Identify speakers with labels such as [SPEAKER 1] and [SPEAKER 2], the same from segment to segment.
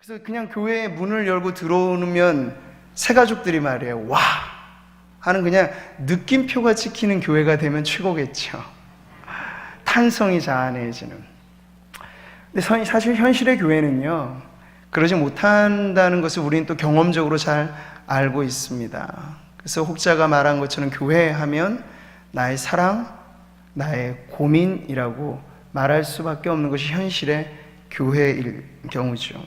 [SPEAKER 1] 그래서 그냥 교회에 문을 열고 들어오면 새가족들이 말이에요, 와! 하는 그냥 느낌표가 찍히는 교회가 되면 최고겠죠. 탄성이 자아내지는. 근데 사실 현실의 교회는요, 그러지 못한다는 것을 우리는 또 경험적으로 잘 알고 있습니다. 그래서 혹자가 말한 것처럼 교회 하면 나의 사랑, 나의 고민이라고 말할 수밖에 없는 것이 현실의 교회일 경우죠.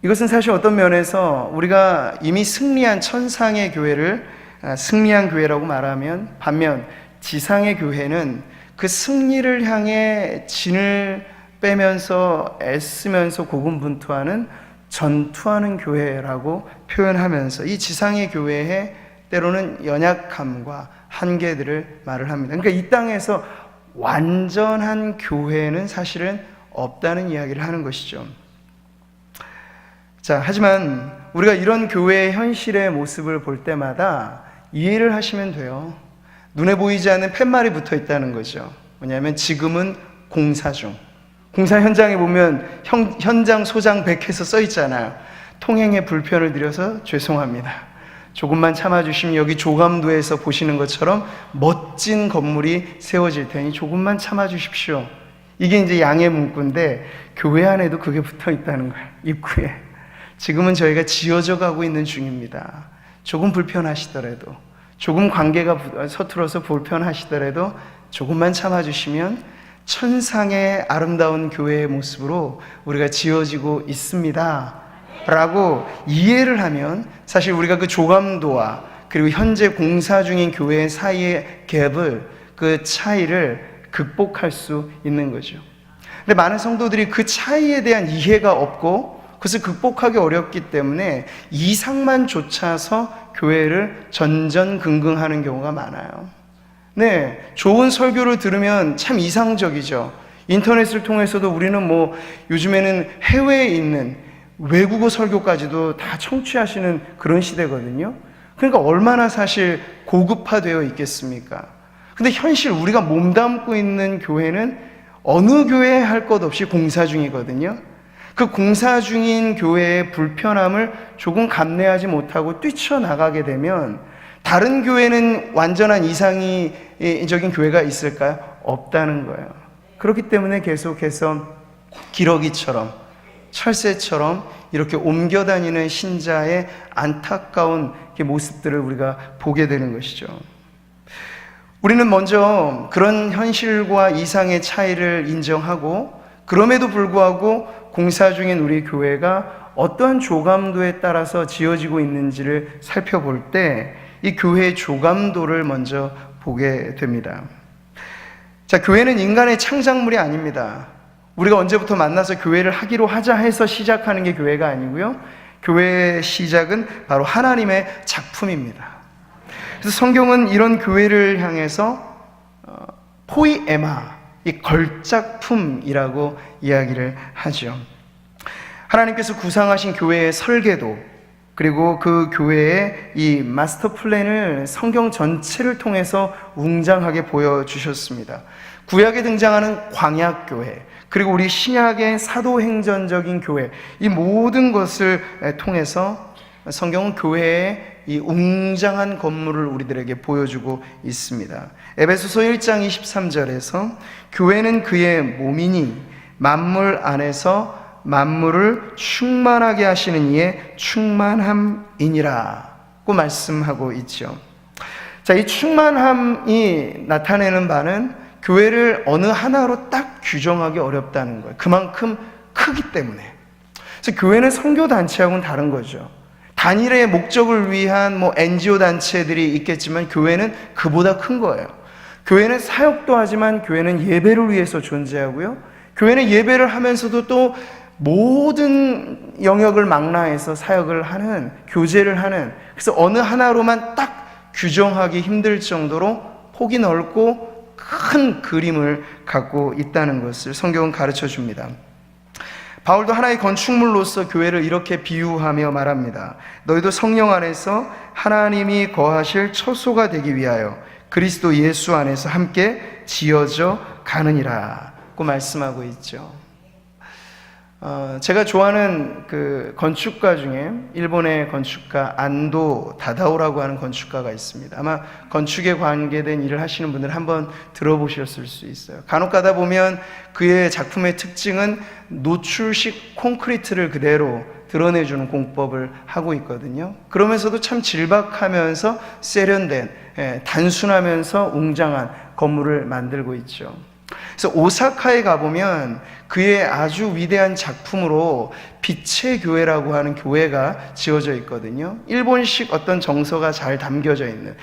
[SPEAKER 1] 이것은 사실 어떤 면에서 우리가 이미 승리한 천상의 교회를 승리한 교회라고 말하면, 반면 지상의 교회는 그 승리를 향해 진을 빼면서 애쓰면서 고군분투하는 전투하는 교회라고 표현하면서 이 지상의 교회의 때로는 연약함과 한계들을 말을 합니다. 그러니까 이 땅에서 완전한 교회는 사실은 없다는 이야기를 하는 것이죠. 자, 하지만 우리가 이런 교회의 현실의 모습을 볼 때마다 이해를 하시면 돼요. 눈에 보이지 않는 팻말이 붙어 있다는 거죠. 뭐냐면 지금은 공사 중. 공사 현장에 보면 현장 소장 100해서 써 있잖아요. 통행에 불편을 드려서 죄송합니다. 조금만 참아주시면 여기 조감도에서 보시는 것처럼 멋진 건물이 세워질 테니 조금만 참아주십시오. 이게 이제 양해 문구인데 교회 안에도 그게 붙어 있다는 거예요. 입구에. 지금은 저희가 지어져 가고 있는 중입니다. 조금 불편하시더라도, 조금 관계가 서툴어서 불편하시더라도 조금만 참아주시면 천상의 아름다운 교회의 모습으로 우리가 지어지고 있습니다 라고 이해를 하면 사실 우리가 그 조감도와 그리고 현재 공사 중인 교회 사이의 갭을, 그 차이를 극복할 수 있는 거죠. 근데 많은 성도들이 그 차이에 대한 이해가 없고 그것을 극복하기 어렵기 때문에 이상만 좇아서 교회를 전전긍긍하는 경우가 많아요. 네, 좋은 설교를 들으면 참 이상적이죠. 인터넷을 통해서도 우리는 요즘에는 해외에 있는 외국어 설교까지도 다 청취하시는 그런 시대거든요. 그러니까 얼마나 사실 고급화되어 있겠습니까? 근데 현실 우리가 몸담고 있는 교회는 어느 교회에 할 것 없이 공사 중이거든요. 그 공사 중인 교회의 불편함을 조금 감내하지 못하고 뛰쳐나가게 되면 다른 교회는 완전한 이상적인 교회가 있을까요? 없다는 거예요. 그렇기 때문에 계속해서 기러기처럼, 철새처럼 이렇게 옮겨다니는 신자의 안타까운 모습들을 우리가 보게 되는 것이죠. 우리는 먼저 그런 현실과 이상의 차이를 인정하고, 그럼에도 불구하고 공사 중인 우리 교회가 어떠한 조감도에 따라서 지어지고 있는지를 살펴볼 때 이 교회의 조감도를 먼저 보게 됩니다. 자, 교회는 인간의 창작물이 아닙니다. 우리가 언제부터 만나서 교회를 하기로 하자 해서 시작하는 게 교회가 아니고요. 교회의 시작은 바로 하나님의 작품입니다. 그래서 성경은 이런 교회를 향해서 포이에마, 이 걸작품이라고 이야기를 하죠. 하나님께서 구상하신 교회의 설계도, 그리고 그 교회의 이 마스터 플랜을 성경 전체를 통해서 웅장하게 보여주셨습니다. 구약에 등장하는 광야교회, 그리고 우리 신약의 사도행전적인 교회, 이 모든 것을 통해서 성경은 교회의 이 웅장한 건물을 우리들에게 보여주고 있습니다. 에베소서 1장 23절에서 교회는 그의 몸이니 만물 안에서 만물을 충만하게 하시는 이의 충만함이니라고 말씀하고 있죠. 자, 이 충만함이 나타내는 바는 교회를 어느 하나로 딱 규정하기 어렵다는 거예요. 그만큼 크기 때문에. 그래서 교회는 선교단체하고는 다른 거죠. 단일의 목적을 위한 NGO 단체들이 있겠지만 교회는 그보다 큰 거예요. 교회는 사역도 하지만 교회는 예배를 위해서 존재하고요. 교회는 예배를 하면서도 또 모든 영역을 망라해서 사역을 하는, 교제를 하는, 그래서 어느 하나로만 딱 규정하기 힘들 정도로 폭이 넓고 큰 그림을 갖고 있다는 것을 성경은 가르쳐 줍니다. 바울도 하나의 건축물로서 교회를 이렇게 비유하며 말합니다. 너희도 성령 안에서 하나님이 거하실 처소가 되기 위하여 그리스도 예수 안에서 함께 지어져 가느니라고 말씀하고 있죠. 제가 좋아하는 그 건축가 중에 일본의 건축가 안도 다다오라고 하는 건축가가 있습니다. 아마 건축에 관계된 일을 하시는 분들 한번 들어보셨을 수 있어요. 간혹 가다 보면 그의 작품의 특징은 노출식 콘크리트를 그대로 드러내주는 공법을 하고 있거든요. 그러면서도 참 질박하면서 세련된, 단순하면서 웅장한 건물을 만들고 있죠. 그래서 오사카에 가보면 그의 아주 위대한 작품으로 빛의 교회라고 하는 교회가 지어져 있거든요. 일본식 어떤 정서가 잘 담겨져 있는,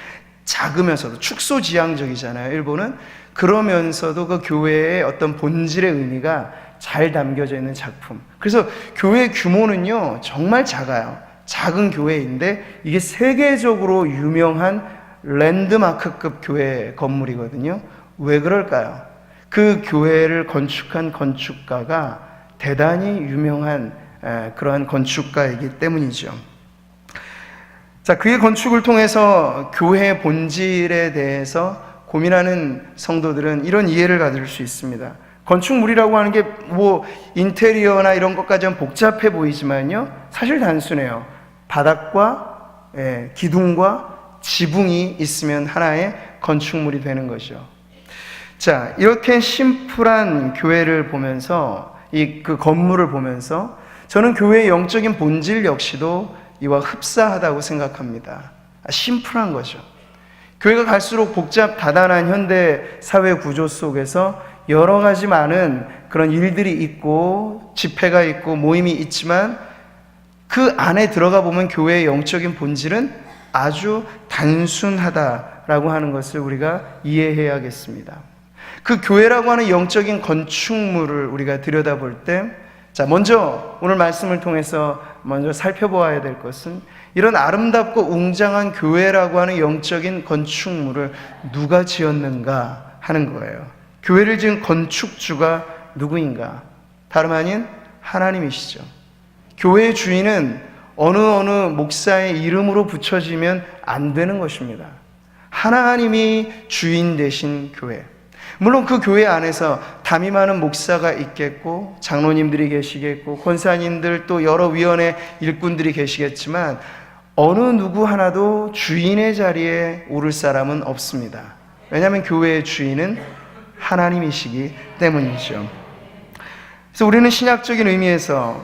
[SPEAKER 1] 작으면서도 축소지향적이잖아요, 일본은. 그러면서도 그 교회의 어떤 본질의 의미가 잘 담겨져 있는 작품. 그래서 교회 규모는요 정말 작아요. 작은 교회인데 이게 세계적으로 유명한 랜드마크급 교회 건물이거든요. 왜 그럴까요? 그 교회를 건축한 건축가가 대단히 유명한 그러한 건축가이기 때문이죠. 자, 그의 건축을 통해서 교회의 본질에 대해서 고민하는 성도들은 이런 이해를 가질 수 있습니다. 건축물이라고 하는 게 뭐 인테리어나 이런 것까지는 복잡해 보이지만요, 사실 단순해요. 바닥과 기둥과 지붕이 있으면 하나의 건축물이 되는 거죠. 자, 이렇게 심플한 교회를 보면서, 그 건물을 보면서 저는 교회의 영적인 본질 역시도 이와 흡사하다고 생각합니다. 심플한 거죠. 교회가 갈수록 복잡 다단한 현대 사회 구조 속에서 여러 가지 많은 그런 일들이 있고 집회가 있고 모임이 있지만 그 안에 들어가 보면 교회의 영적인 본질은 아주 단순하다라고 하는 것을 우리가 이해해야겠습니다. 그 교회라고 하는 영적인 건축물을 우리가 들여다볼 때, 자, 먼저 오늘 말씀을 통해서 먼저 살펴보아야 될 것은 이런 아름답고 웅장한 교회라고 하는 영적인 건축물을 누가 지었는가 하는 거예요. 교회를 지은 건축주가 누구인가? 다름 아닌 하나님이시죠. 교회의 주인은 어느 목사의 이름으로 붙여지면 안 되는 것입니다. 하나님이 주인 되신 교회. 물론 그 교회 안에서 담임하는 목사가 있겠고 장로님들이 계시겠고 권사님들 또 여러 위원회 일꾼들이 계시겠지만 어느 누구 하나도 주인의 자리에 오를 사람은 없습니다. 왜냐하면 교회의 주인은 하나님이시기 때문이죠. 그래서 우리는 신약적인 의미에서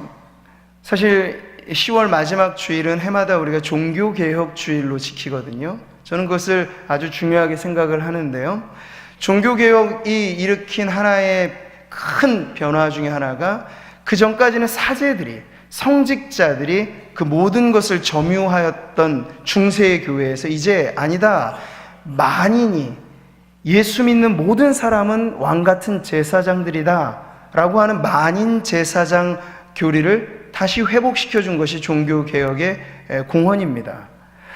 [SPEAKER 1] 사실 10월 마지막 주일은 해마다 우리가 종교개혁 주일로 지키거든요. 저는 그것을 아주 중요하게 생각을 하는데요. 종교개혁이 일으킨 하나의 큰 변화 중에 하나가, 그 전까지는 사제들이, 성직자들이 그 모든 것을 점유하였던 중세의 교회에서 이제 아니다, 만인이, 예수 믿는 모든 사람은 왕같은 제사장들이다 라고 하는 만인 제사장 교리를 다시 회복시켜 준 것이 종교개혁의 공헌입니다.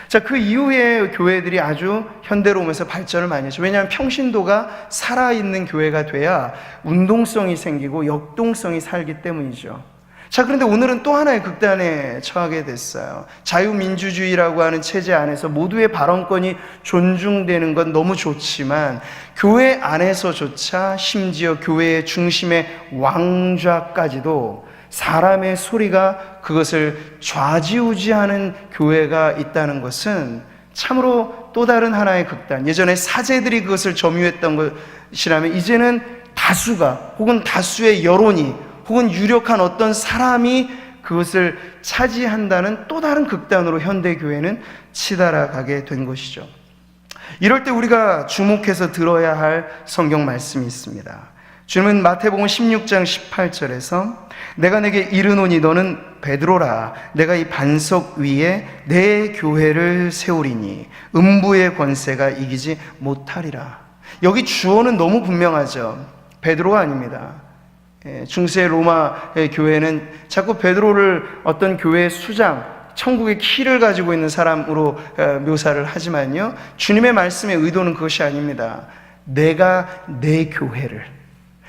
[SPEAKER 1] 자, 그 이후에 교회들이 아주 현대로 오면서 발전을 많이 했죠. 왜냐하면 평신도가 살아있는 교회가 돼야 운동성이 생기고 역동성이 살기 때문이죠. 자, 그런데 오늘은 또 하나의 극단에 처하게 됐어요. 자유민주주의라고 하는 체제 안에서 모두의 발언권이 존중되는 건 너무 좋지만 교회 안에서조차 심지어 교회의 중심의 왕좌까지도 사람의 소리가 그것을 좌지우지하는 교회가 있다는 것은 참으로 또 다른 하나의 극단. 예전에 사제들이 그것을 점유했던 것이라면 이제는 다수가, 혹은 다수의 여론이, 혹은 유력한 어떤 사람이 그것을 차지한다는 또 다른 극단으로 현대교회는 치달아가게 된 것이죠. 이럴 때 우리가 주목해서 들어야 할 성경 말씀이 있습니다. 주님은 마태복음 16장 18절에서 내가 내게 이르노니 너는 베드로라, 내가 이 반석 위에 내 교회를 세우리니 음부의 권세가 이기지 못하리라. 여기 주어는 너무 분명하죠. 베드로가 아닙니다. 중세 로마의 교회는 자꾸 베드로를 어떤 교회의 수장, 천국의 키를 가지고 있는 사람으로 묘사를 하지만요, 주님의 말씀의 의도는 그것이 아닙니다. 내가 내 교회를,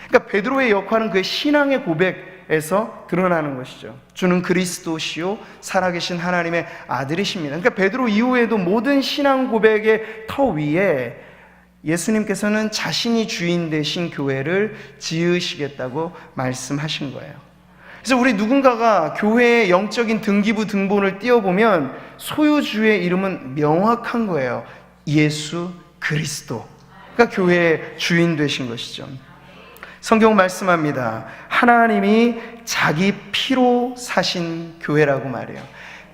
[SPEAKER 1] 그러니까 베드로의 역할은 그의 신앙의 고백에서 드러나는 것이죠. 주는 그리스도시요 살아계신 하나님의 아들이십니다. 그러니까 베드로 이후에도 모든 신앙 고백의 터 위에 예수님께서는 자신이 주인 되신 교회를 지으시겠다고 말씀하신 거예요. 그래서 우리 누군가가 교회의 영적인 등기부 등본을 띄워보면 소유주의 이름은 명확한 거예요. 예수 그리스도가 교회의 주인 되신 것이죠. 성경 말씀합니다. 하나님이 자기 피로 사신 교회라고 말해요.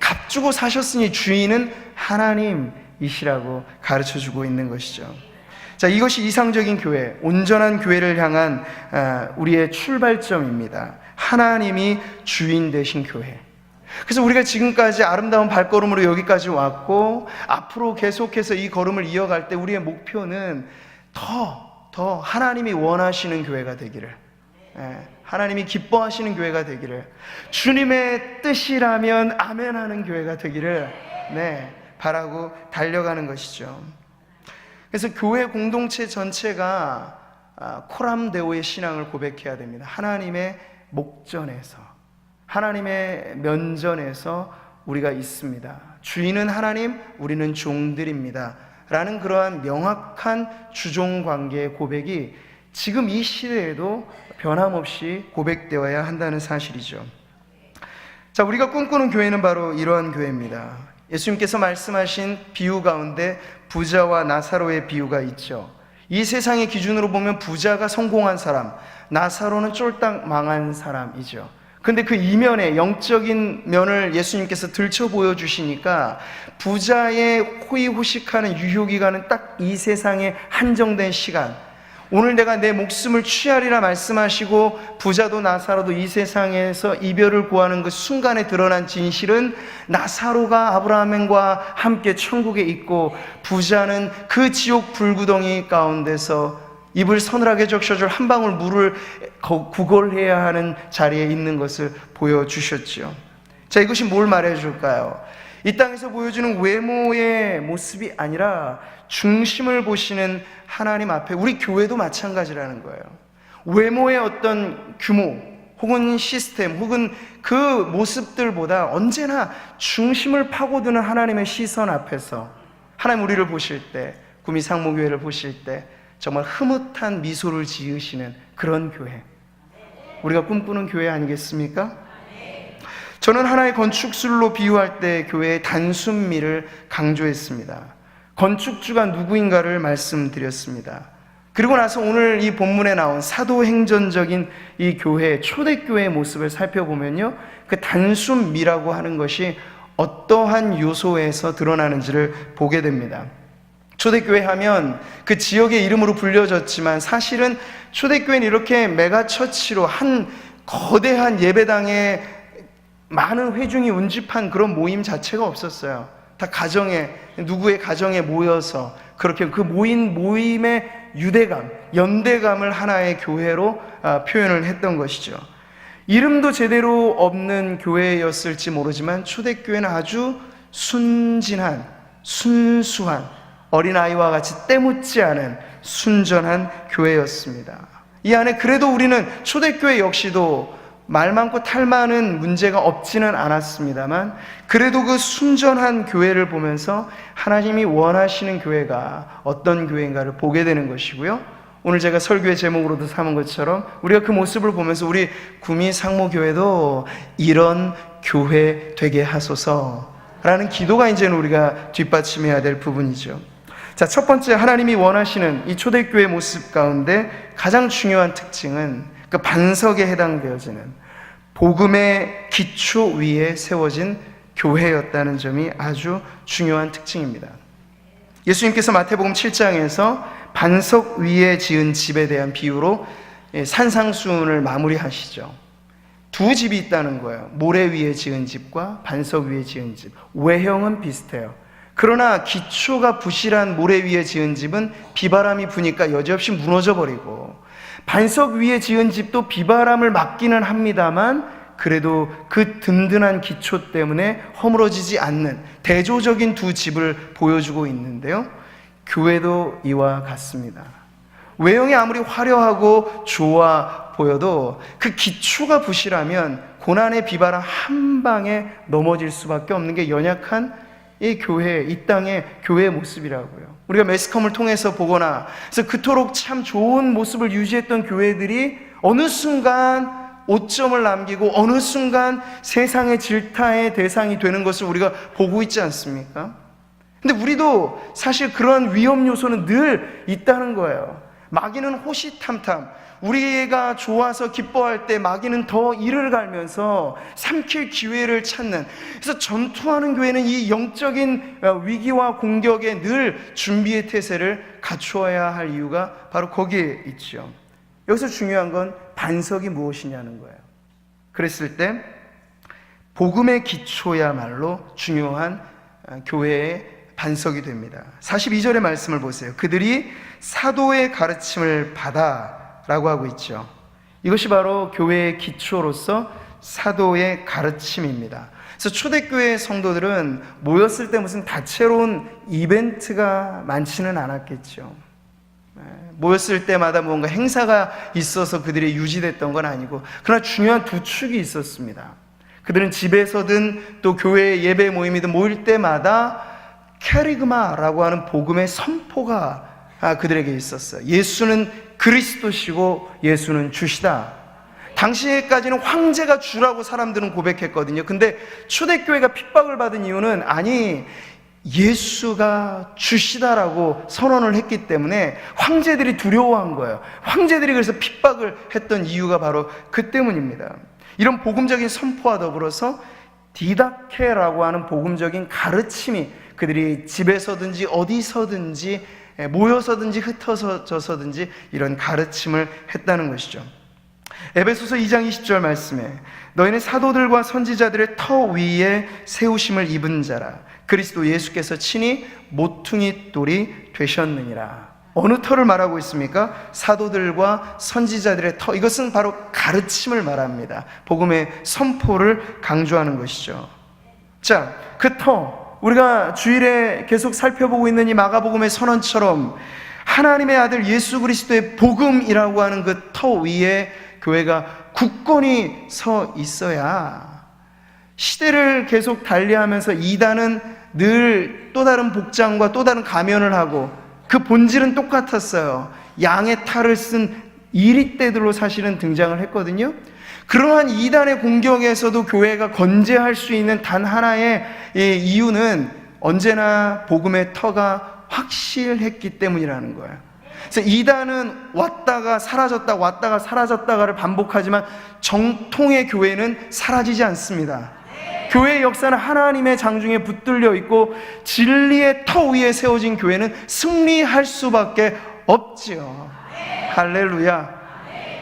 [SPEAKER 1] 값주고 사셨으니 주인은 하나님이시라고 가르쳐주고 있는 것이죠. 자, 이것이 이상적인 교회, 온전한 교회를 향한 우리의 출발점입니다. 하나님이 주인 되신 교회. 그래서 우리가 지금까지 아름다운 발걸음으로 여기까지 왔고 앞으로 계속해서 이 걸음을 이어갈 때 우리의 목표는 더 하나님이 원하시는 교회가 되기를, 하나님이 기뻐하시는 교회가 되기를, 주님의 뜻이라면 아멘하는 교회가 되기를 바라고 달려가는 것이죠. 그래서 교회 공동체 전체가 코람데오의 신앙을 고백해야 됩니다. 하나님의 목전에서, 하나님의 면전에서 우리가 있습니다. 주인은 하나님, 우리는 종들입니다 라는 그러한 명확한 주종관계의 고백이 지금 이 시대에도 변함없이 고백되어야 한다는 사실이죠. 자, 우리가 꿈꾸는 교회는 바로 이러한 교회입니다. 예수님께서 말씀하신 비유 가운데 부자와 나사로의 비유가 있죠. 이 세상의 기준으로 보면 부자가 성공한 사람, 나사로는 쫄딱 망한 사람이죠. 근데 그 이면에 영적인 면을 예수님께서 들춰 보여주시니까 부자의 호의호식하는 유효기간은 딱 이 세상에 한정된 시간, 오늘 내가 내 목숨을 취하리라 말씀하시고 부자도 나사로도 이 세상에서 이별을 구하는 그 순간에 드러난 진실은 나사로가 아브라함과 함께 천국에 있고 부자는 그 지옥 불구덩이 가운데서 입을 서늘하게 적셔줄 한 방울 물을 구걸해야 하는 자리에 있는 것을 보여주셨죠. 자, 이것이 뭘 말해줄까요? 이 땅에서 보여주는 외모의 모습이 아니라 중심을 보시는 하나님 앞에, 우리 교회도 마찬가지라는 거예요. 외모의 어떤 규모 혹은 시스템 혹은 그 모습들보다 언제나 중심을 파고드는 하나님의 시선 앞에서 하나님 우리를 보실 때, 구미 상무교회를 보실 때 정말 흐뭇한 미소를 지으시는 그런 교회, 우리가 꿈꾸는 교회 아니겠습니까? 저는 하나의 건축술로 비유할 때 교회의 단순미를 강조했습니다. 건축주가 누구인가를 말씀드렸습니다. 그리고 나서 오늘 이 본문에 나온 사도행전적인 이 교회, 초대교회의 모습을 살펴보면요, 그 단순미라고 하는 것이 어떠한 요소에서 드러나는지를 보게 됩니다. 초대교회 하면 그 지역의 이름으로 불려졌지만 사실은 초대교회는 이렇게 메가처치로 한 거대한 예배당에 많은 회중이 운집한 그런 모임 자체가 없었어요. 다 가정에, 누구의 가정에 모여서 그렇게 그 모임의 유대감, 연대감을 하나의 교회로 표현을 했던 것이죠. 이름도 제대로 없는 교회였을지 모르지만 초대교회는 아주 순진한, 순수한, 어린아이와 같이 때묻지 않은 순전한 교회였습니다. 이 안에 그래도 우리는 초대교회 역시도 말 많고 탈 많은 문제가 없지는 않았습니다만 그래도 그 순전한 교회를 보면서 하나님이 원하시는 교회가 어떤 교회인가를 보게 되는 것이고요. 오늘 제가 설교의 제목으로도 삼은 것처럼 우리가 그 모습을 보면서 우리 구미 상무교회도 이런 교회 되게 하소서라는 기도가 이제는 우리가 뒷받침해야 될 부분이죠. 자, 첫 번째 하나님이 원하시는 이 초대교회 모습 가운데 가장 중요한 특징은 그 반석에 해당되어지는 복음의 기초 위에 세워진 교회였다는 점이 아주 중요한 특징입니다. 예수님께서 마태복음 7장에서 반석 위에 지은 집에 대한 비유로 산상수훈을 마무리하시죠. 두 집이 있다는 거예요. 모래 위에 지은 집과 반석 위에 지은 집. 외형은 비슷해요. 그러나 기초가 부실한 모래 위에 지은 집은 비바람이 부니까 여지없이 무너져 버리고, 반석 위에 지은 집도 비바람을 맞기는 합니다만 그래도 그 든든한 기초 때문에 허물어지지 않는 대조적인 두 집을 보여주고 있는데요, 교회도 이와 같습니다. 외형이 아무리 화려하고 좋아 보여도 그 기초가 부실하면 고난의 비바람 한 방에 넘어질 수밖에 없는 게 연약한 이 교회, 이 땅의 교회의 모습이라고요. 우리가 매스컴을 통해서 보거나 그래서 그토록 참 좋은 모습을 유지했던 교회들이 어느 순간 오점을 남기고 어느 순간 세상의 질타의 대상이 되는 것을 우리가 보고 있지 않습니까? 근데 우리도 사실 그런 위험 요소는 늘 있다는 거예요. 마귀는 호시탐탐, 우리가 좋아서 기뻐할 때 마귀는 더 이를 갈면서 삼킬 기회를 찾는, 그래서 전투하는 교회는 이 영적인 위기와 공격에 늘 준비의 태세를 갖추어야 할 이유가 바로 거기에 있죠. 여기서 중요한 건 반석이 무엇이냐는 거예요. 그랬을 때 복음의 기초야말로 중요한 교회의 반석이 됩니다. 42절의 말씀을 보세요. 그들이 사도의 가르침을 받아 라고 하고 있죠. 이것이 바로 교회의 기초로서 사도의 가르침입니다. 그래서 초대교회 성도들은 모였을 때 무슨 다채로운 이벤트가 많지는 않았겠죠. 모였을 때마다 뭔가 행사가 있어서 그들이 유지됐던 건 아니고, 그러나 중요한 두 축이 있었습니다. 그들은 집에서든 또 교회 예배 모임이든 모일 때마다 캐리그마라고 하는 복음의 선포가 그들에게 있었어요. 예수는 그리스도시고 예수는 주시다. 당시에까지는 황제가 주라고 사람들은 고백했거든요. 근데 초대교회가 핍박을 받은 이유는 아니 예수가 주시다라고 선언을 했기 때문에 황제들이 두려워한 거예요. 황제들이 그래서 핍박을 했던 이유가 바로 그 때문입니다. 이런 복음적인 선포와 더불어서 디다케라고 하는 복음적인 가르침이 그들이 집에서든지 어디서든지 모여서든지 흩어져서든지 이런 가르침을 했다는 것이죠. 에베소서 2장 20절 말씀에 너희는 사도들과 선지자들의 터 위에 세우심을 입은 자라 그리스도 예수께서 친히 모퉁이 돌이 되셨느니라. 어느 터를 말하고 있습니까? 사도들과 선지자들의 터. 이것은 바로 가르침을 말합니다. 복음의 선포를 강조하는 것이죠. 자, 그 터, 우리가 주일에 계속 살펴보고 있는 이 마가복음의 선언처럼 하나님의 아들 예수 그리스도의 복음이라고 하는 그 터 위에 교회가 굳건히 서 있어야, 시대를 계속 달리하면서 이단은 늘 또 다른 복장과 또 다른 가면을 하고 그 본질은 똑같았어요. 양의 탈을 쓴 이리떼들로 사실은 등장을 했거든요. 그러한 이단의 공격에서도 교회가 건재할 수 있는 단 하나의 이유는 언제나 복음의 터가 확실했기 때문이라는 거예요. 그래서 이단은 왔다가 사라졌다 왔다가 사라졌다가를 반복하지만 정통의 교회는 사라지지 않습니다. 교회의 역사는 하나님의 장중에 붙들려 있고 진리의 터 위에 세워진 교회는 승리할 수밖에 없지요. 할렐루야.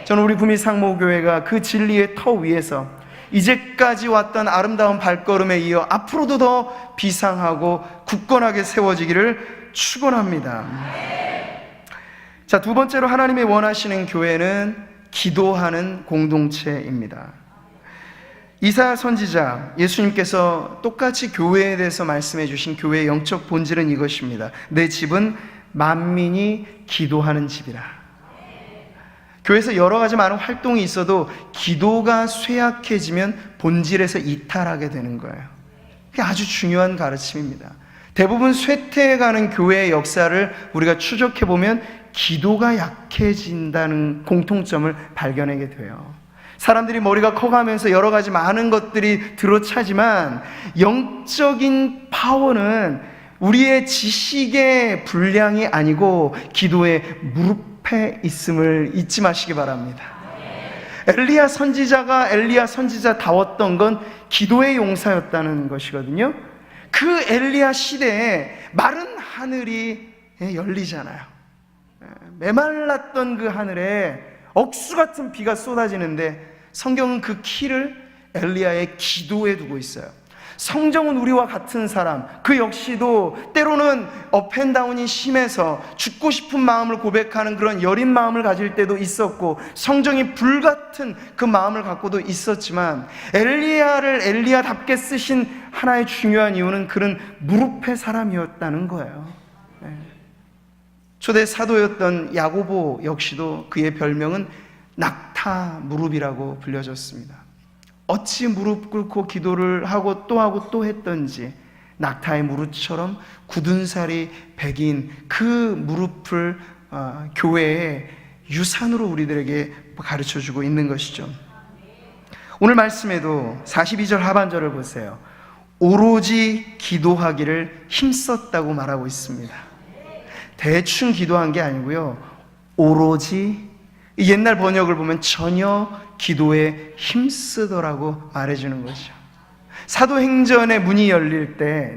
[SPEAKER 1] 저는 우리 구미상모교회가 그 진리의 터 위에서 이제까지 왔던 아름다운 발걸음에 이어 앞으로도 더 비상하고 굳건하게 세워지기를 축원합니다. 자, 두 번째로 하나님이 원하시는 교회는 기도하는 공동체입니다. 이사야 선지자, 예수님께서 똑같이 교회에 대해서 말씀해 주신 교회의 영적 본질은 이것입니다. 내 집은 만민이 기도하는 집이라. 교회에서 여러 가지 많은 활동이 있어도 기도가 쇠약해지면 본질에서 이탈하게 되는 거예요. 그게 아주 중요한 가르침입니다. 대부분 쇠퇴해가는 교회의 역사를 우리가 추적해보면 기도가 약해진다는 공통점을 발견하게 돼요. 사람들이 머리가 커가면서 여러 가지 많은 것들이 들어차지만 영적인 파워는 우리의 지식의 분량이 아니고 기도의 무릎에 있음을 잊지 마시기 바랍니다. 엘리야 선지자다웠던 건 기도의 용사였다는 것이거든요. 그 엘리야 시대에 마른 하늘이 열리잖아요. 메말랐던 그 하늘에 억수 같은 비가 쏟아지는데 성경은 그 키를 엘리야의 기도에 두고 있어요. 성정은 우리와 같은 사람, 그 역시도 때로는 업앤다운이 심해서 죽고 싶은 마음을 고백하는 그런 여린 마음을 가질 때도 있었고, 성정이 불같은 그 마음을 갖고도 있었지만, 엘리야를 엘리야답게 쓰신 하나의 중요한 이유는 그는 무릎의 사람이었다는 거예요. 초대 사도였던 야고보 역시도 그의 별명은 낙타 무릎이라고 불려졌습니다. 어찌 무릎 꿇고 기도를 하고 또 했던지 낙타의 무릎처럼 굳은 살이 배긴 그 무릎을 교회의 유산으로 우리들에게 가르쳐주고 있는 것이죠. 오늘 말씀에도 42절 하반절을 보세요. 오로지 기도하기를 힘썼다고 말하고 있습니다. 대충 기도한 게 아니고요, 오로지, 옛날 번역을 보면 전혀 기도에 힘쓰더라고 말해주는 거죠. 사도행전의 문이 열릴 때,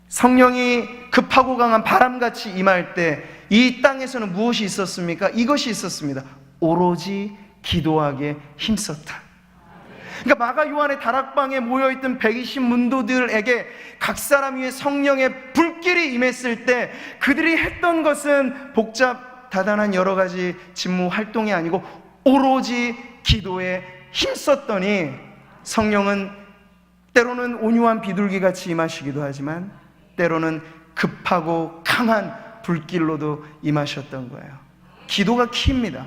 [SPEAKER 1] 성령이 급하고 강한 바람같이 임할 때 이 땅에서는 무엇이 있었습니까? 이것이 있었습니다. 오로지 기도하기에 힘썼다. 그러니까 마가 요한의 다락방에 모여있던 120 문도들에게 각 사람 위에 성령의 불길이 임했을 때 그들이 했던 것은 복잡 다단한 여러 가지 직무 활동이 아니고 오로지 기도에 힘썼더니 성령은 때로는 온유한 비둘기같이 임하시기도 하지만 때로는 급하고 강한 불길로도 임하셨던 거예요. 기도가 키입니다.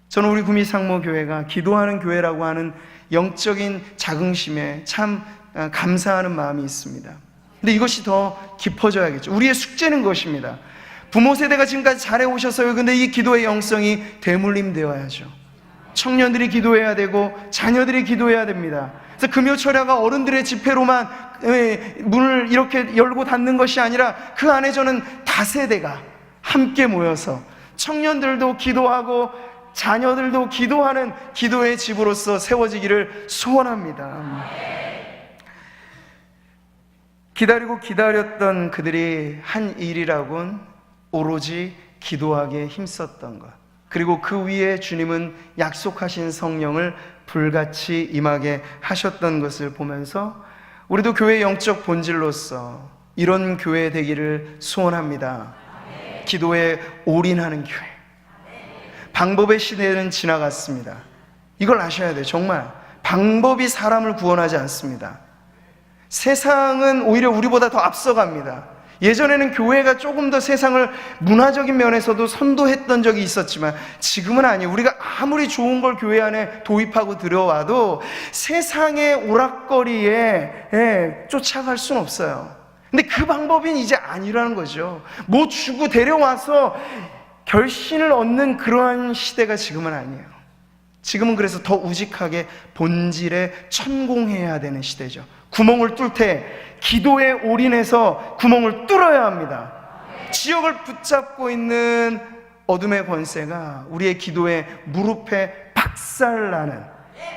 [SPEAKER 1] 저는 우리 구미상모교회가 기도하는 교회라고 하는 영적인 자긍심에 참 감사하는 마음이 있습니다. 근데 이것이 더 깊어져야겠죠. 우리의 숙제는 것입니다. 부모 세대가 지금까지 잘해오셨어요. 근데 이 기도의 영성이 되물림되어야죠. 청년들이 기도해야 되고 자녀들이 기도해야 됩니다. 그래서 금요철야가 어른들의 집회로만 문을 이렇게 열고 닫는 것이 아니라 그 안에 저는 다세대가 함께 모여서 청년들도 기도하고 자녀들도 기도하는 기도의 집으로서 세워지기를 소원합니다. 기다리고 기다렸던 그들이 한 일이라곤 오로지 기도하기에 힘썼던 것, 그리고 그 위에 주님은 약속하신 성령을 불같이 임하게 하셨던 것을 보면서 우리도 교회의 영적 본질로서 이런 교회 되기를 소원합니다. 기도에 올인하는 교회. 방법의 시대는 지나갔습니다. 이걸 아셔야 돼요. 정말 방법이 사람을 구원하지 않습니다. 세상은 오히려 우리보다 더 앞서갑니다. 예전에는 교회가 조금 더 세상을 문화적인 면에서도 선도했던 적이 있었지만 지금은 아니에요. 우리가 아무리 좋은 걸 교회 안에 도입하고 들어와도 세상의 오락거리에 쫓아갈 수는 없어요. 근데 그 방법은 이제 아니라는 거죠. 뭐 주고 데려와서 결신을 얻는 그러한 시대가 지금은 아니에요. 지금은 그래서 더 우직하게 본질에 천공해야 되는 시대죠. 구멍을 뚫을 때 기도에 올인해서 구멍을 뚫어야 합니다. 지역을 붙잡고 있는 어둠의 권세가 우리의 기도에 무릎에 박살나는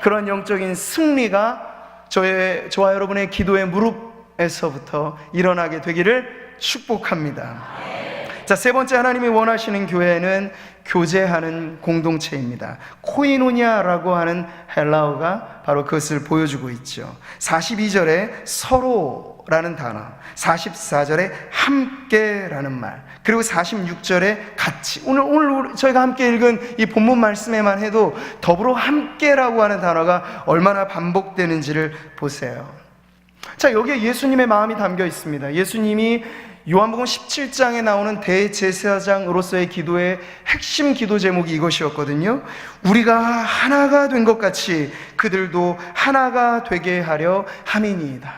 [SPEAKER 1] 그런 영적인 승리가 저와 여러분의 기도의 무릎에서부터 일어나게 되기를 축복합니다. 자, 세 번째 하나님이 원하시는 교회는 교제하는 공동체입니다. 코이노니아라고 하는 헬라어가 바로 그것을 보여주고 있죠. 42절에 서로라는 단어, 44절에 함께라는 말, 그리고 46절에 같이. 오늘 저희가 함께 읽은 이 본문 말씀에만 해도 더불어 함께라고 하는 단어가 얼마나 반복되는지를 보세요. 자, 여기에 예수님의 마음이 담겨 있습니다. 예수님이 요한복음 17장에 나오는 대제사장으로서의 기도의 핵심 기도 제목이 이것이었거든요. 우리가 하나가 된 것 같이 그들도 하나가 되게 하려 함이니이다.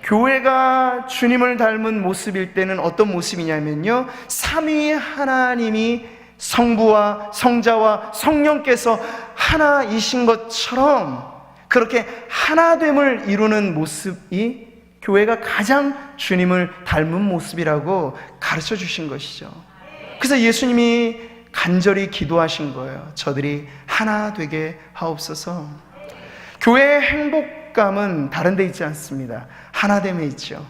[SPEAKER 1] 교회가 주님을 닮은 모습일 때는 어떤 모습이냐면요, 삼위 하나님이 성부와 성자와 성령께서 하나이신 것처럼 그렇게 하나됨을 이루는 모습이 교회가 가장 주님을 닮은 모습이라고 가르쳐 주신 것이죠. 그래서 예수님이 간절히 기도하신 거예요. 저들이 하나 되게 하옵소서. 교회의 행복감은 다른 데 있지 않습니다. 하나됨에 있죠.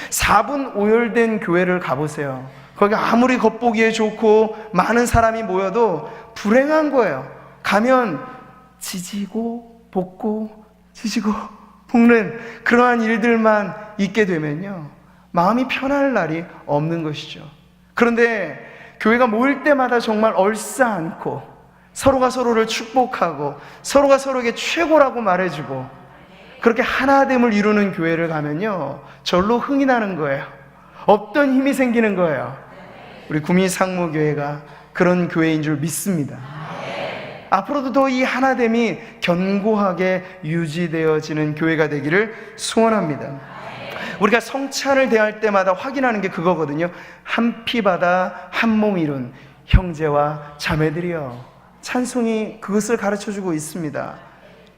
[SPEAKER 1] 4분 오열된 교회를 가보세요. 거기 아무리 겉보기에 좋고 많은 사람이 모여도 불행한 거예요. 가면 지지고 볶고 지지고 볶는 그러한 일들만 있게 되면요, 마음이 편할 날이 없는 것이죠. 그런데 교회가 모일 때마다 정말 얼싸안고 서로가 서로를 축복하고 서로가 서로에게 최고라고 말해주고 그렇게 하나됨을 이루는 교회를 가면요, 절로 흥이 나는 거예요. 없던 힘이 생기는 거예요. 우리 구미상모교회가 그런 교회인 줄 믿습니다. 앞으로도 더 이 하나됨이 견고하게 유지되어지는 교회가 되기를 소원합니다. 우리가 성찬을 대할 때마다 확인하는 게 그거거든요. 한 피 받아 한 몸 이룬 형제와 자매들이여, 찬송이 그것을 가르쳐주고 있습니다.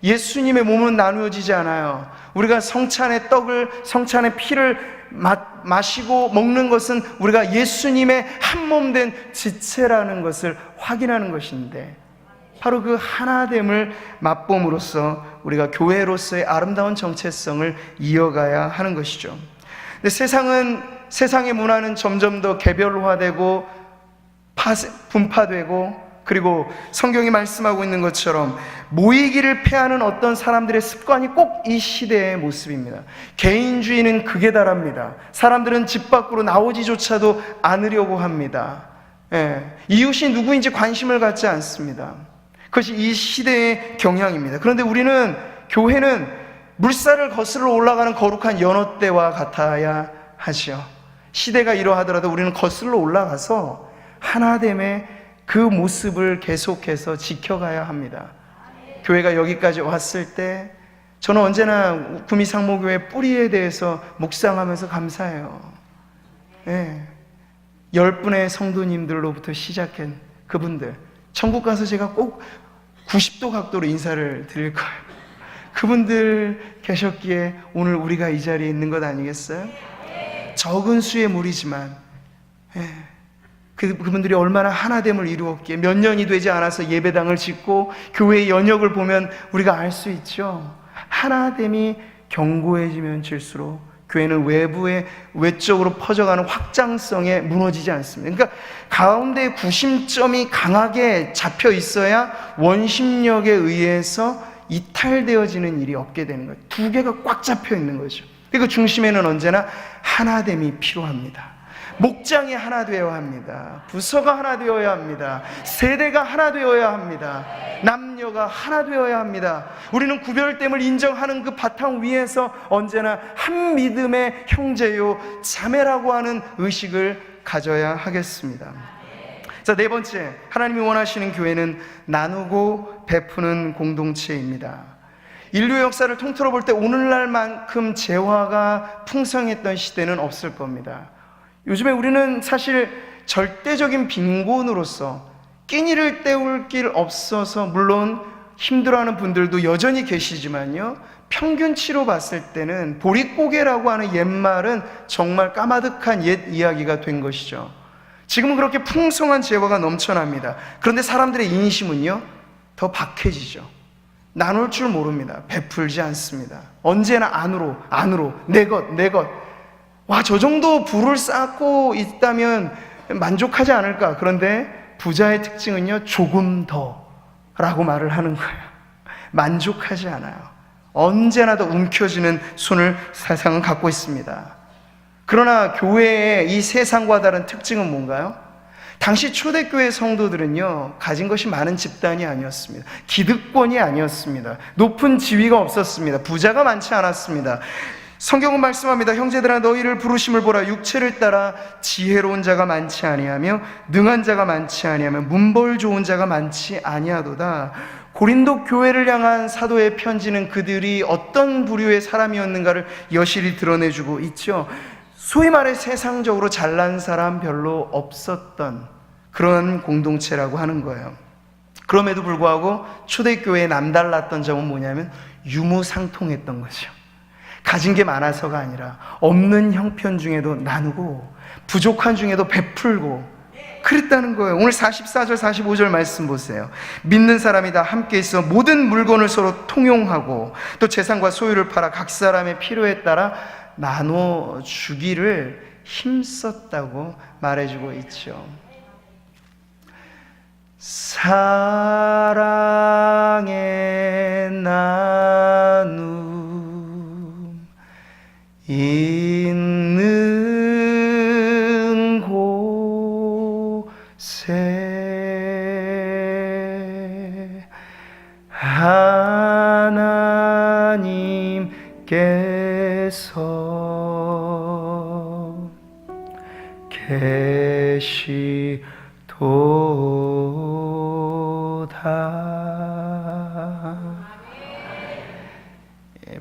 [SPEAKER 1] 예수님의 몸은 나누어지지 않아요. 우리가 성찬의 떡을, 성찬의 피를 마시고 먹는 것은 우리가 예수님의 한 몸 된 지체라는 것을 확인하는 것인데, 바로 그 하나됨을 맛봄으로써 우리가 교회로서의 아름다운 정체성을 이어가야 하는 것이죠. 근데 세상의 문화는 점점 더 개별화되고 분파되고, 그리고 성경이 말씀하고 있는 것처럼 모이기를 패하는 어떤 사람들의 습관이 꼭 이 시대의 모습입니다. 개인주의는 극에 달합니다. 사람들은 집 밖으로 나오지조차도 않으려고 합니다. 이웃이 누구인지 관심을 갖지 않습니다. 그것이 이 시대의 경향입니다. 그런데 우리는, 교회는 물살을 거슬러 올라가는 거룩한 연어대와 같아야 하죠. 시대가 이러하더라도 우리는 거슬러 올라가서 하나됨의 그 모습을 계속해서 지켜가야 합니다. 교회가 여기까지 왔을 때 저는 언제나 구미상모교회 뿌리에 대해서 묵상하면서 감사해요. 10분의 성도님들로부터 시작한 그분들, 천국 가서 제가 꼭 90도 각도로 인사를 드릴 거예요. 그분들 계셨기에 오늘 우리가 이 자리에 있는 것 아니겠어요? 적은 수의 무리지만 그분들이 얼마나 하나됨을 이루었기에 몇 년이 되지 않아서 예배당을 짓고 교회의 연역을 보면 우리가 알 수 있죠. 하나됨이 견고해지면 질수록 교회는 외적으로 퍼져가는 확장성에 무너지지 않습니다. 그러니까 가운데 구심점이 강하게 잡혀 있어야 원심력에 의해서 이탈되어지는 일이 없게 되는 거예요. 두 개가 꽉 잡혀 있는 거죠. 그리고 중심에는 언제나 하나됨이 필요합니다. 목장이 하나 되어야 합니다. 부서가 하나 되어야 합니다. 세대가 하나 되어야 합니다. 남녀가 하나 되어야 합니다. 우리는 구별됨을 인정하는 그 바탕 위에서 언제나 한 믿음의 형제요 자매라고 하는 의식을 가져야 하겠습니다. 자, 네 번째, 하나님이 원하시는 교회는 나누고 베푸는 공동체입니다. 인류 역사를 통틀어 볼 때 오늘날만큼 재화가 풍성했던 시대는 없을 겁니다. 요즘에 우리는 사실 절대적인 빈곤으로서 끼니를 때울 길 없어서 물론 힘들어하는 분들도 여전히 계시지만요, 평균치로 봤을 때는 보릿고개라고 하는 옛말은 정말 까마득한 옛 이야기가 된 것이죠. 지금은 그렇게 풍성한 재화가 넘쳐납니다. 그런데 사람들의 인심은요 더 박해지죠. 나눌 줄 모릅니다. 베풀지 않습니다. 언제나 안으로 내 것. 와, 저 정도 부를 쌓고 있다면 만족하지 않을까? 그런데 부자의 특징은요, 조금 더 라고 말을 하는 거예요. 만족하지 않아요. 언제나 더 움켜쥐는 손을 세상은 갖고 있습니다. 그러나 교회의 이 세상과 다른 특징은 뭔가요? 당시 초대교회 성도들은요, 가진 것이 많은 집단이 아니었습니다. 기득권이 아니었습니다. 높은 지위가 없었습니다. 부자가 많지 않았습니다. 성경은 말씀합니다. 형제들아, 너희를 부르심을 보라. 육체를 따라 지혜로운 자가 많지 아니하며 능한 자가 많지 아니하며 문벌 좋은 자가 많지 아니하도다. 고린도 교회를 향한 사도의 편지는 그들이 어떤 부류의 사람이었는가를 여실히 드러내주고 있죠. 소위 말해 세상적으로 잘난 사람 별로 없었던 그런 공동체라고 하는 거예요. 그럼에도 불구하고 초대교회에 남달랐던 점은 뭐냐면 유무상통했던 거죠. 가진 게 많아서가 아니라 없는 형편 중에도 나누고 부족한 중에도 베풀고 그랬다는 거예요. 오늘 44절 45절 말씀 보세요. 믿는 사람이 다 함께 있어 모든 물건을 서로 통용하고 또 재산과 소유를 팔아 각 사람의 필요에 따라 나눠주기를 힘썼다고 말해주고 있죠. 사랑의 나눔 있는 곳에 하나님께서 계시도다.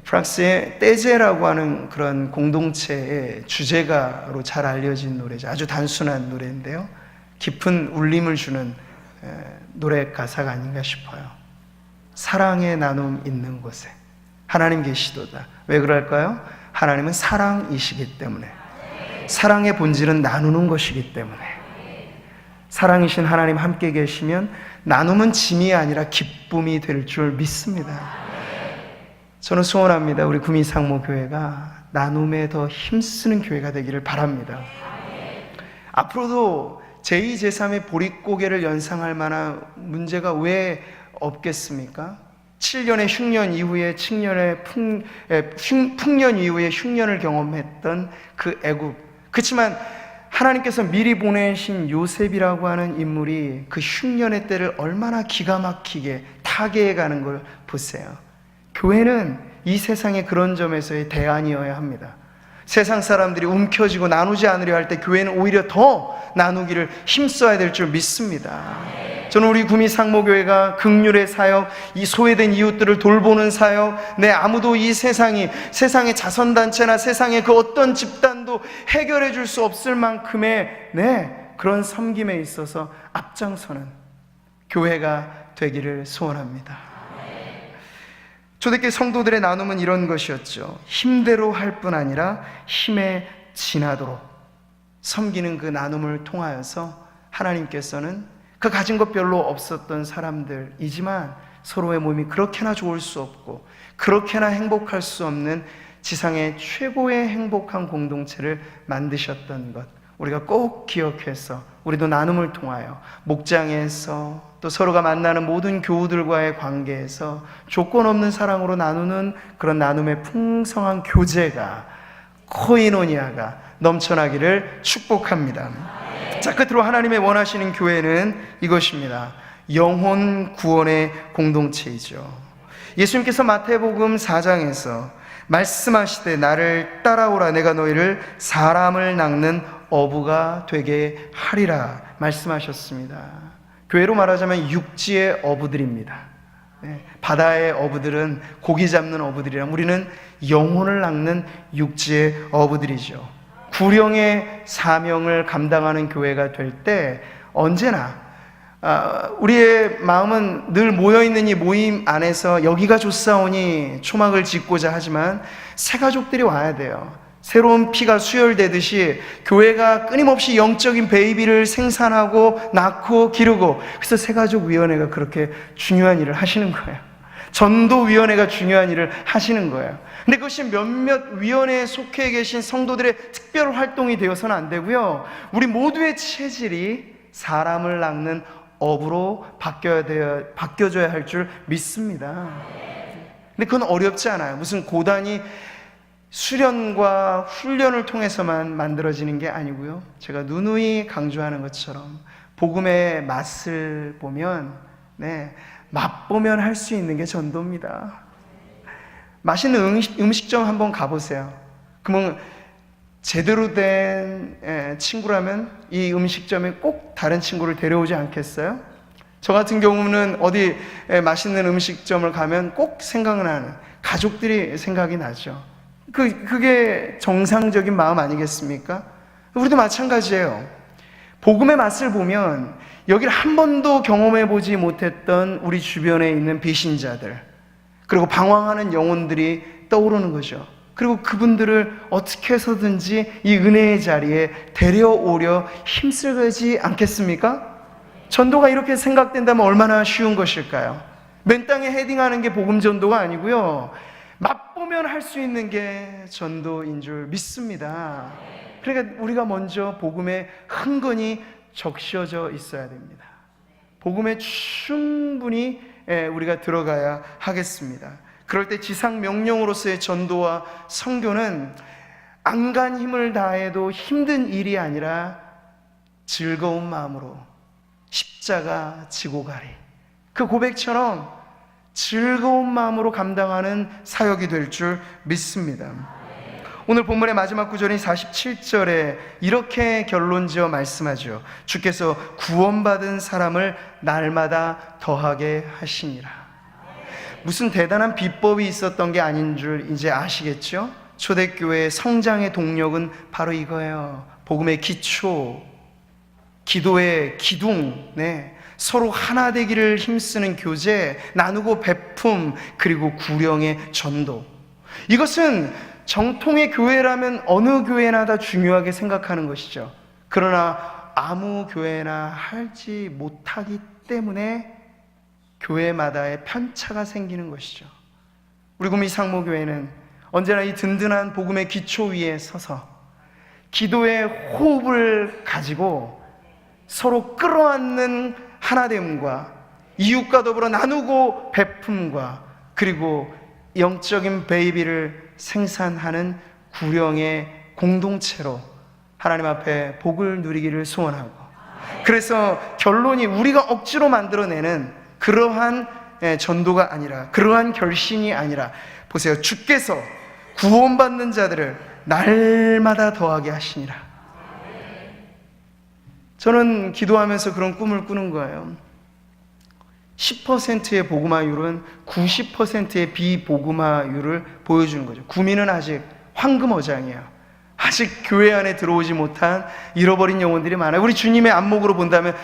[SPEAKER 1] 프랑스의 떼제라고 하는 그런 공동체의 주제가로 잘 알려진 노래죠. 아주 단순한 노래인데요, 깊은 울림을 주는 노래 가사가 아닌가 싶어요. 사랑의 나눔 있는 곳에 하나님 계시도다. 왜 그럴까요? 하나님은 사랑이시기 때문에, 사랑의 본질은 나누는 것이기 때문에, 사랑이신 하나님 함께 계시면 나눔은 짐이 아니라 기쁨이 될 줄 믿습니다. 저는 소원합니다. 우리 구미상모교회가 나눔에 더 힘쓰는 교회가 되기를 바랍니다. 앞으로도 제2, 제3의 보릿고개를 연상할 만한 문제가 왜 없겠습니까? 7년의 흉년 이후에 7년의 풍년 이후에 흉년을 경험했던 그 애굽. 그렇지만 하나님께서 미리 보내신 요셉이라고 하는 인물이 그 흉년의 때를 얼마나 기가 막히게 타개해가는 걸 보세요. 교회는 이 세상의 그런 점에서의 대안이어야 합니다. 세상 사람들이 움켜쥐고 나누지 않으려 할 때 교회는 오히려 더 나누기를 힘써야 될 줄 믿습니다. 저는 우리 구미상모교회가 긍휼의 사역, 이 소외된 이웃들을 돌보는 사역, 아무도 이 세상의 자선단체나 세상의 그 어떤 집단도 해결해 줄 수 없을 만큼의 그런 섬김에 있어서 앞장서는 교회가 되기를 소원합니다. 초대교회 성도들의 나눔은 이런 것이었죠. 힘대로 할 뿐 아니라 힘에 지나도록 섬기는 그 나눔을 통하여서 하나님께서는 그 가진 것 별로 없었던 사람들이지만 서로의 몸이 그렇게나 좋을 수 없고 그렇게나 행복할 수 없는 지상의 최고의 행복한 공동체를 만드셨던 것, 우리가 꼭 기억해서 우리도 나눔을 통하여 목장에서 또 서로가 만나는 모든 교우들과의 관계에서 조건 없는 사랑으로 나누는 그런 나눔의 풍성한 교제가, 코이노니아가 넘쳐나기를 축복합니다. 자, 끝으로 하나님의 원하시는 교회는 이것입니다. 영혼 구원의 공동체이죠. 예수님께서 마태복음 4장에서 말씀하시되 나를 따라오라, 내가 너희를 사람을 낚는 어부가 되게 하리라 말씀하셨습니다. 교회로 말하자면 육지의 어부들입니다. 바다의 어부들은 고기 잡는 어부들이랑 우리는 영혼을 낚는 육지의 어부들이죠. 구령의 사명을 감당하는 교회가 될 때 언제나 우리의 마음은 늘 모여있는 이 모임 안에서 여기가 좋사오니 초막을 짓고자 하지만 새가족들이 와야 돼요. 새로운 피가 수혈되듯이 교회가 끊임없이 영적인 베이비를 생산하고 낳고 기르고, 그래서 새가족위원회가 그렇게 중요한 일을 하시는 거예요. 전도위원회가 중요한 일을 하시는 거예요. 근데 그것이 몇몇 위원회에 속해 계신 성도들의 특별 활동이 되어서는 안 되고요, 우리 모두의 체질이 사람을 낚는 업으로 바뀌어져야 할 줄 믿습니다. 근데 그건 어렵지 않아요. 무슨 고단히 수련과 훈련을 통해서만 만들어지는 게 아니고요, 제가 누누이 강조하는 것처럼 복음의 맛을 보면, 맛보면 할 수 있는 게 전도입니다. 맛있는 음식점 한번 가보세요. 그러면 제대로 된 친구라면 이 음식점에 꼭 다른 친구를 데려오지 않겠어요? 저 같은 경우는 어디 맛있는 음식점을 가면 꼭 생각나는 가족들이 생각이 나죠. 그게 정상적인 마음 아니겠습니까? 우리도 마찬가지예요. 복음의 맛을 보면 여기를 한 번도 경험해 보지 못했던 우리 주변에 있는 배신자들, 그리고 방황하는 영혼들이 떠오르는 거죠. 그리고 그분들을 어떻게 해서든지 이 은혜의 자리에 데려오려 힘쓰지 않겠습니까? 전도가 이렇게 생각된다면 얼마나 쉬운 것일까요? 맨 땅에 헤딩하는 게 복음 전도가 아니고요, 맛보면 할 수 있는 게 전도인 줄 믿습니다. 그러니까 우리가 먼저 복음에 흥건히 적셔져 있어야 됩니다. 복음에 충분히 우리가 들어가야 하겠습니다. 그럴 때 지상 명령으로서의 전도와 선교는 안간 힘을 다해도 힘든 일이 아니라 즐거운 마음으로 십자가 지고 가리, 그 고백처럼 즐거운 마음으로 감당하는 사역이 될 줄 믿습니다. 오늘 본문의 마지막 구절인 47절에 이렇게 결론지어 말씀하죠. 주께서 구원받은 사람을 날마다 더하게 하시니라. 무슨 대단한 비법이 있었던 게 아닌 줄 이제 아시겠죠? 초대교회의 성장의 동력은 바로 이거예요. 복음의 기초, 기도의 기둥, 서로 하나 되기를 힘쓰는 교제, 나누고 베품, 그리고 구령의 전도. 이것은 정통의 교회라면 어느 교회나 다 중요하게 생각하는 것이죠. 그러나 아무 교회나 하지 못하기 때문에 교회마다의 편차가 생기는 것이죠. 우리 구미 상무교회는 언제나 이 든든한 복음의 기초 위에 서서 기도의 호흡을 가지고 서로 끌어안는 하나됨과 이웃과 더불어 나누고 베품과 그리고 영적인 베이비를 생산하는 구령의 공동체로 하나님 앞에 복을 누리기를 소원하고, 그래서 결론이 우리가 억지로 만들어내는 그러한 전도가 아니라, 그러한 결신이 아니라, 보세요, 주께서 구원받는 자들을 날마다 더하게 하시니라. 저는 기도하면서 그런 꿈을 꾸는 거예요. 10%의 복음화율은 90%의 비복음화율을 보여주는 거죠. 구민은 아직 황금어장이에요. 아직 교회 안에 들어오지 못한 잃어버린 영혼들이 많아요. 우리 주님의 안목으로 본다면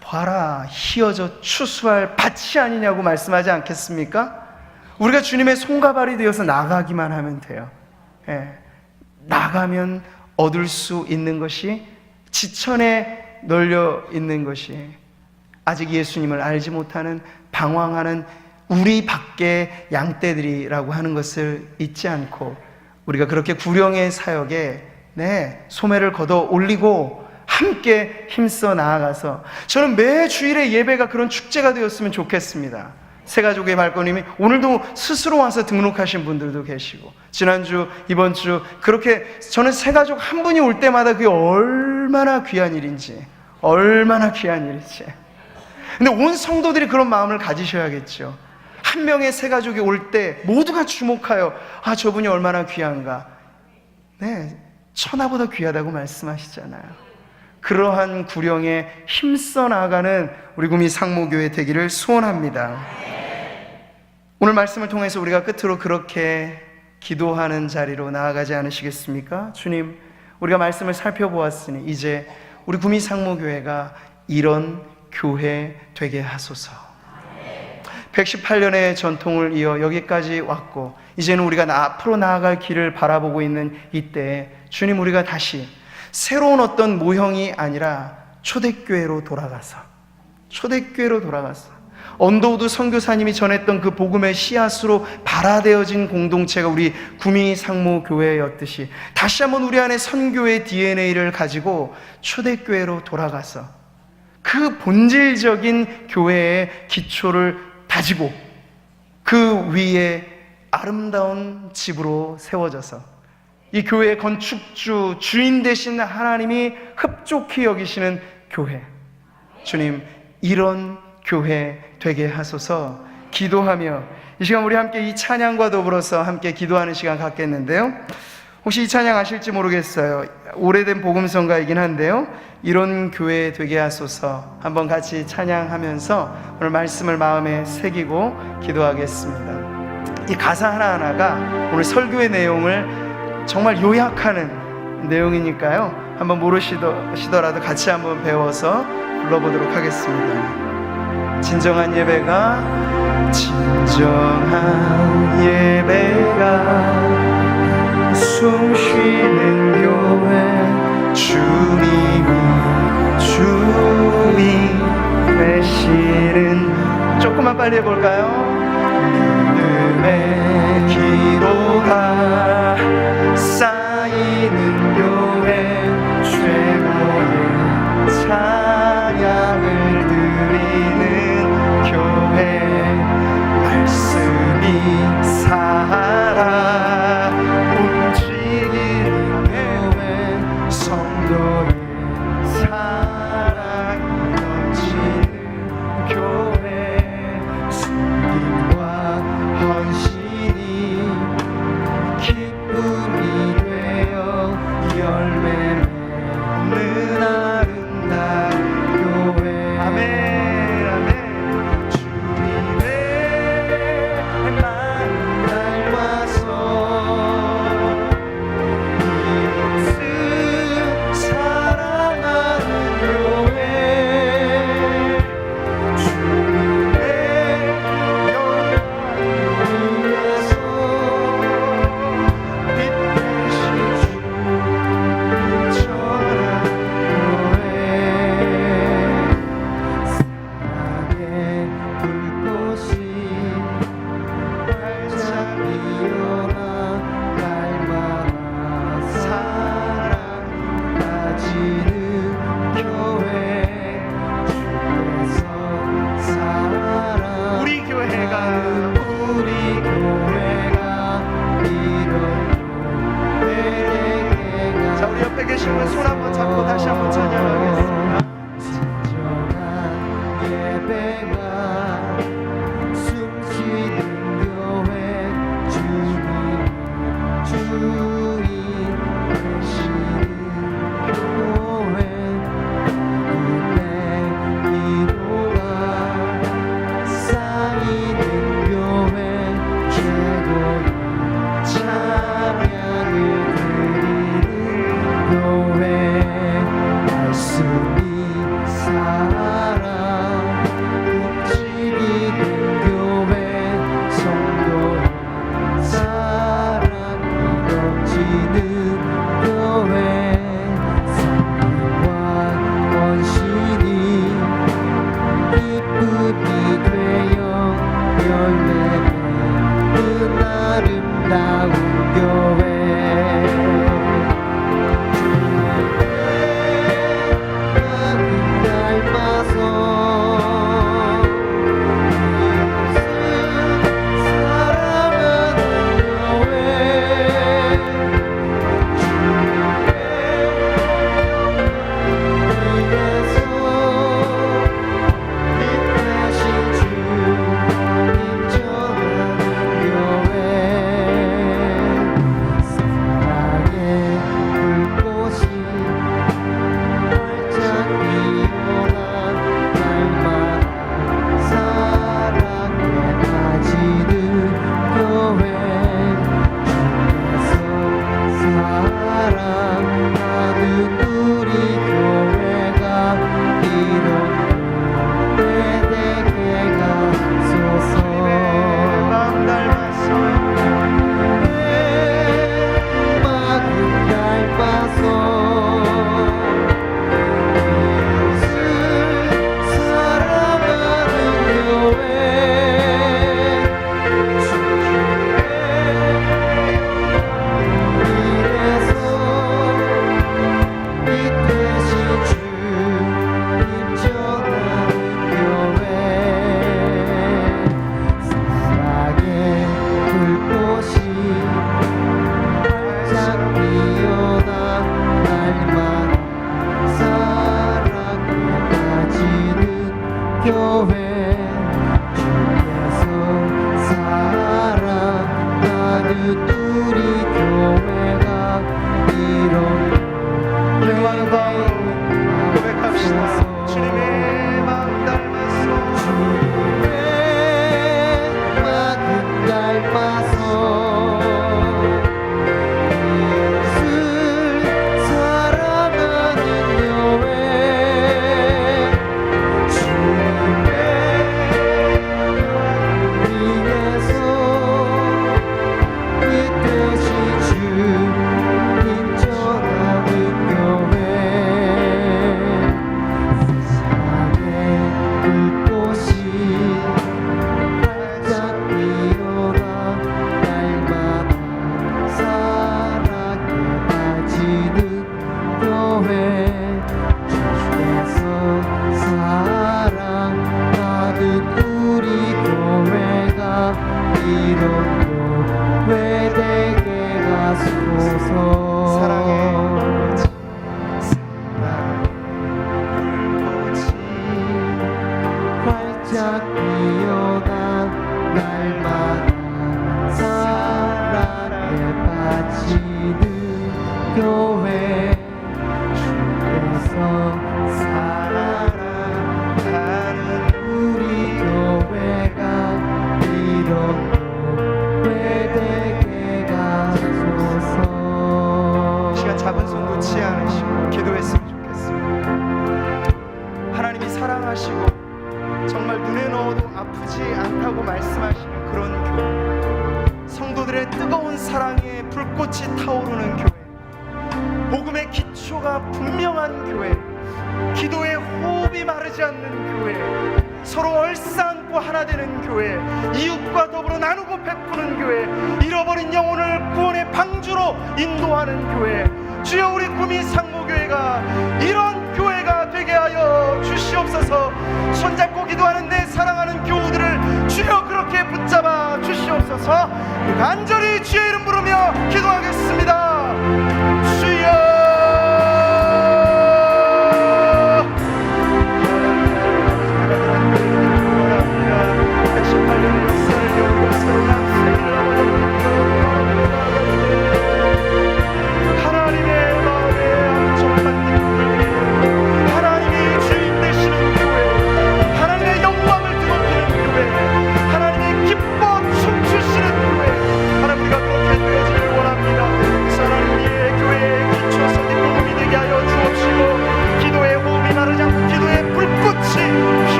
[SPEAKER 1] 봐라, 희어져 추수할 밭이 아니냐고 말씀하지 않겠습니까? 우리가 주님의 손과 발이 되어서 나가기만 하면 돼요. 나가면 얻을 수 있는 것이 지천에 널려 있는 것이, 아직 예수님을 알지 못하는 방황하는 우리 밖의 양떼들이라고 하는 것을 잊지 않고, 우리가 그렇게 구령의 사역에 소매를 걷어 올리고 함께 힘써 나아가서, 저는 매 주일의 예배가 그런 축제가 되었으면 좋겠습니다. 새가족의 발걸음이 오늘도 스스로 와서 등록하신 분들도 계시고, 지난주, 이번 주, 그렇게 저는 새가족 한 분이 올 때마다 그게 얼마나 귀한 일인지, 얼마나 귀한 일인지. 근데 온 성도들이 그런 마음을 가지셔야겠죠. 한 명의 새가족이 올 때 모두가 주목하여, 아, 저분이 얼마나 귀한가. 천하보다 귀하다고 말씀하시잖아요. 그러한 구령에 힘써 나아가는 우리 구미 상무교회 되기를 소원합니다. 오늘 말씀을 통해서 우리가 끝으로 그렇게 기도하는 자리로 나아가지 않으시겠습니까? 주님, 우리가 말씀을 살펴보았으니 이제 우리 구미 상무교회가 이런 교회 되게 하소서. 118년의 전통을 이어 여기까지 왔고, 이제는 우리가 앞으로 나아갈 길을 바라보고 있는 이때에 주님, 우리가 다시 새로운 어떤 모형이 아니라 초대교회로 돌아가서 언더우드 선교사님이 전했던 그 복음의 씨앗으로 발화되어진 공동체가 우리 구미 상무교회였듯이, 다시 한번 우리 안에 선교의 DNA를 가지고 초대교회로 돌아가서 그 본질적인 교회의 기초를 다지고 그 위에 아름다운 집으로 세워져서 이 교회의 건축주, 주인 되신 하나님이 흡족히 여기시는 교회, 주님, 이런 교회 되게 하소서. 기도하며 이 시간 우리 함께 이 찬양과 더불어서 함께 기도하는 시간 갖겠는데요, 혹시 이 찬양 아실지 모르겠어요. 오래된 복음성가이긴 한데요, 이런 교회 되게 하소서 한번 같이 찬양하면서 오늘 말씀을 마음에 새기고 기도하겠습니다. 이 가사 하나하나가 오늘 설교의 내용을 정말 요약하는 내용이니까요, 한번 모르시더라도 같이 한번 배워서 불러보도록 하겠습니다. 진정한 예배가 숨 쉬는 교회, 주님이 주인 되시는, 조금만 빨리 해볼까요? 믿음의 기로가 쌓이는 교회, 최고의 찬양을 드리는 교회, 말씀이 살아 움직이는 교회, 성도의 사랑 넘치는 교회, 숨긴 계시면 손 한번 잡고 다시 한번 찬양하겠습니다.
[SPEAKER 2] 진정한 예배가 숨쉬는 교회 주인 되시는 교회 믿음의 위로가 쌓이는 교회 최고의 찬양을 드리는 교회 말씀이 살아 움직이는 교회 성도의 사랑이 넘치는 교회 성령과 원신이 기쁨이 되어 열매 맺는 아름다운 교회 교회 주께서 사랑하는 우리 교회가 이런
[SPEAKER 1] 기도하는 마음으로 고백합시다. 주님의 마음 닮아서
[SPEAKER 2] 주님의 마음 닮아서 이웃을 사랑하는 교회 활짝 피어나 날마다 사랑에 빠지는 교회 주께서 사랑하는 우리 교회가 이런 교회 되게 가소서.
[SPEAKER 1] 시간 잡은 손 놓지 않으시고 기도했으면 좋겠습니다. 하나님이 사랑하시고 정말 눈에 넣어도 아프지 않다고 말씀하시는 그런 교회, 성도들의 뜨거운 사랑에 불꽃이 타오르는 교회, 복음의 기초가 분명한 교회, 기도의 호흡이 마르지 않는 교회, 서로 얼싸안고 하나 되는 교회, 이웃과 더불어 나누고 베푸는 교회, 잃어버린 영혼을 구원의 방주로 인도하는 교회. 주여, 우리 구미 상무교회가 이런 교회가 되게 하여 주시옵소서. 손잡고 기도하는 내 사랑하는 교우들을 주여 그렇게 붙잡아 주시옵소서. 간절히 주의 이름 부르며 기도하겠습니다. 주여.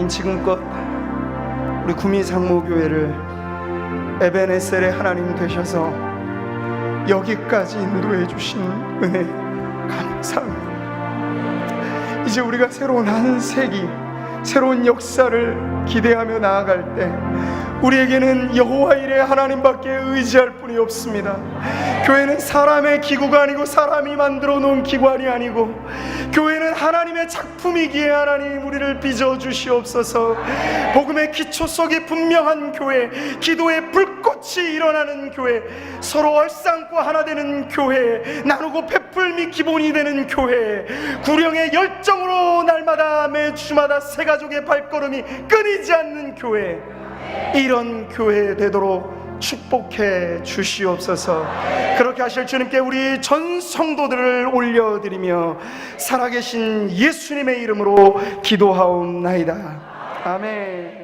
[SPEAKER 1] 교회인 지금껏 우리 구미장로교회를 에베네셀의 하나님 되셔서 여기까지 인도해 주신 은혜 감사합니다. 이제 우리가 새로운 한 세기, 새로운 역사를 기대하며 나아갈 때 우리에게는 여호와 일의 하나님밖에 의지할 분이 없습니다. 교회는 사람의 기구가 아니고 사람이 만들어 놓은 기관이 아니고 교회는 하나님의 작품이기에 하나님 우리를 빚어 주시옵소서. 복음의 기초 속이 분명한 교회, 기도의 불꽃이 일어나는 교회, 서로 얼싸안고 하나 되는 교회, 나누고 베풀미 기본이 되는 교회, 구령의 열정으로 날마다 매주마다 새 가족의 발걸음이 끊이지 않는 교회, 이런 교회 되도록 축복해 주시옵소서. 그렇게 하실 주님께 우리 전 성도들을 올려드리며 살아계신 예수님의 이름으로 기도하옵나이다. 아멘.